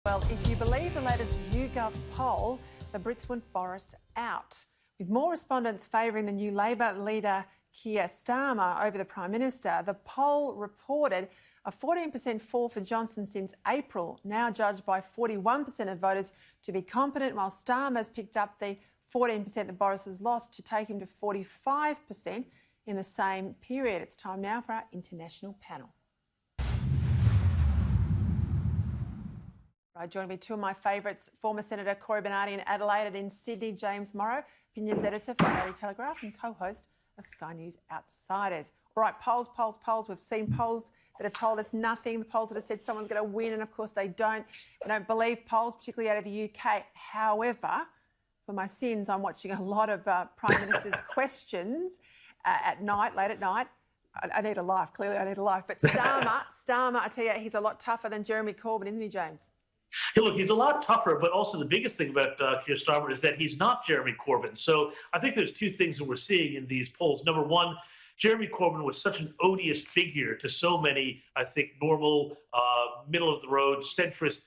Well, if you believe the latest YouGov poll, the Brits want Boris out. With more respondents favouring the new Labor leader Keir Starmer over the Prime Minister, the poll reported a 14% fall for Johnson since April, now judged by 41% of voters to be competent, while Starmer's picked up the 14% that Boris has lost to take him to 45% in the same period. It's time now for our international panel. Joining me, two of my favourites, former Senator Corbyn in Adelaide and in Sydney, James Morrow, opinions editor for the Daily Telegraph and co-host of Sky News Outsiders. All right, polls. We've seen polls that have told us nothing, the polls that have said someone's going to win, and of course they don't. I don't believe polls, particularly out of the UK. However, for my sins, I'm watching a lot of Prime Minister's questions at night, late at night. I need a life, clearly I need a life. But Starmer, I tell you, he's a lot tougher than Jeremy Corbyn, isn't he, James? Hey, look, he's a lot tougher, but also the biggest thing about Keir Starmer is that he's not Jeremy Corbyn. So I think there's two things that we're seeing in these polls. Number one, Jeremy Corbyn was such an odious figure to so many, I think, normal, middle-of-the-road, centrist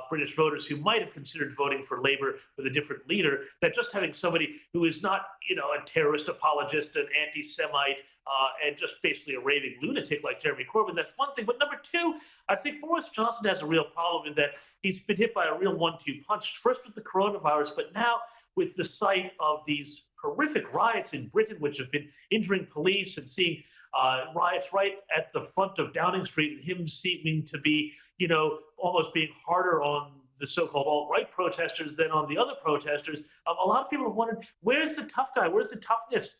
British voters who might have considered voting for Labour with a different leader, that just having somebody who is not, a terrorist apologist, an anti-Semite, and just basically a raving lunatic like Jeremy Corbyn, that's one thing. But number two, I think Boris Johnson has a real problem in that he's been hit by a real 1-2 punch, first with the coronavirus, but now with the sight of these horrific riots in Britain, which have been injuring police, and seeing riots right at the front of Downing Street, and him seeming to be, almost being harder on the so-called alt-right protesters than on the other protesters. A lot of people have wondered, where's the tough guy? Where's the toughness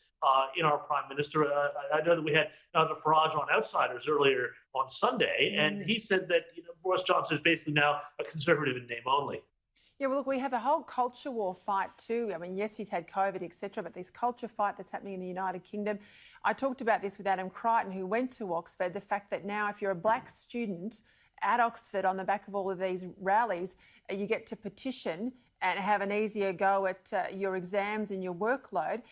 in our Prime Minister? I know that we had Nigel Farage on Outsiders earlier on Sunday, and he said that Boris Johnson is basically now a Conservative in name only. Yeah, well, look, we have the whole culture war fight too. I mean, yes, he's had COVID, etc., but this culture fight that's happening in the United Kingdom. I talked about this with Adam Crichton, who went to Oxford, the fact that now if you're a black student at Oxford on the back of all of these rallies, you get to petition and have an easier go at your exams and your workload.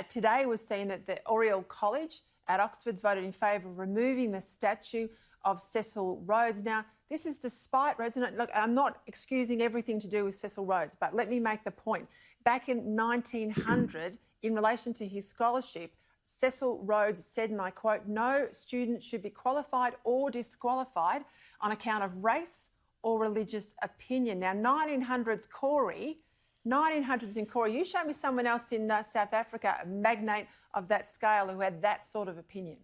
Today we've seen that the Oriel College at Oxford's voted in favour of removing the statue of Cecil Rhodes. Now, this is despite Rhodes. Look, I'm not excusing everything to do with Cecil Rhodes, but let me make the point. Back in 1900, in relation to his scholarship, Cecil Rhodes said, and I quote, "No student should be qualified or disqualified on account of race or religious opinion." Now, 1900s Corey, you show me someone else in South Africa, a magnate of that scale, who had that sort of opinion.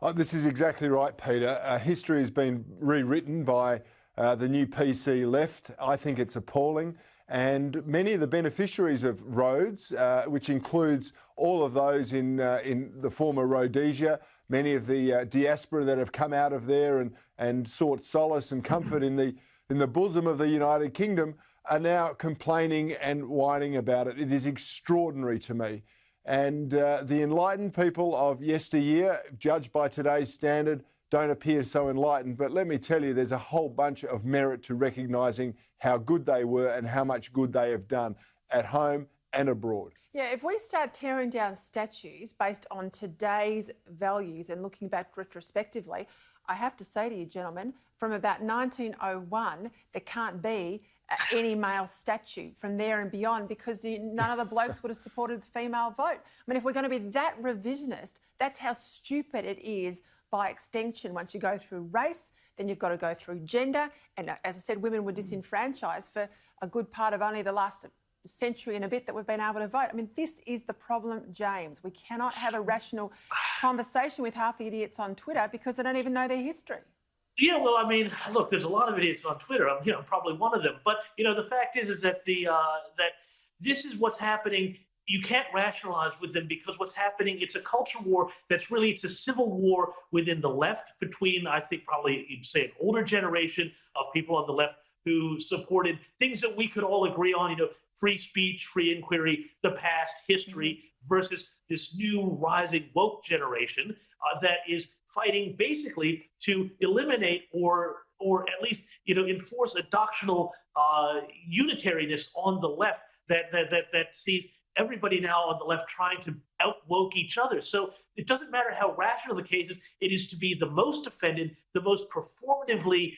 Oh, this is exactly right, Peter. History has been rewritten by the new PC left. I think it's appalling. And many of the beneficiaries of Rhodes, which includes all of those in the former Rhodesia, many of the diaspora that have come out of there and sought solace and comfort in the bosom of the United Kingdom, are now complaining and whining about it. It is extraordinary to me. And the enlightened people of yesteryear, judged by today's standard, don't appear so enlightened. But let me tell you, there's a whole bunch of merit to recognising how good they were and how much good they have done at home and abroad. Yeah, if we start tearing down statues based on today's values and looking back retrospectively, I have to say to you, gentlemen, from about 1901, there can't be any male statue from there and beyond, because none of the blokes would have supported the female vote. I mean, if we're going to be that revisionist, that's how stupid it is by extension. Once you go through race, then you've got to go through gender. And as I said, women were disenfranchised for a good part of only the last century and a bit that we've been able to vote. I mean, this is the problem, James. We cannot have a rational conversation with half the idiots on Twitter because they don't even know their history. Yeah, well, I mean, look, there's a lot of idiots on Twitter. I'm, probably one of them. But, the fact is that that this is what's happening. You can't rationalize with them because what's happening, it's a culture war it's a civil war within the left between, I think, probably you'd say an older generation of people on the left who supported things that we could all agree on, free speech, free inquiry, the past, history, versus this new rising woke generation that is fighting basically to eliminate or at least enforce a doctrinal unitariness on the left that sees everybody now on the left trying to out-woke each other. So it doesn't matter how rational the case is, it is to be the most offended, the most performatively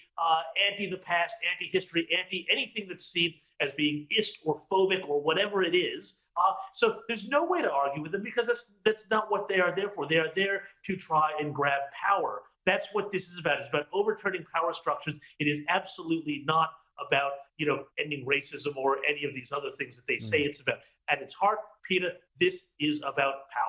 anti the past, anti-history, anti-anything that's seen as being ist or phobic or whatever it is. So there's no way to argue with them because that's not what they are there for. They are there to try and grab power. That's what this is about. It's about overturning power structures. It is absolutely not about, ending racism or any of these other things that they say it's about. At its heart, Peta, this is about power.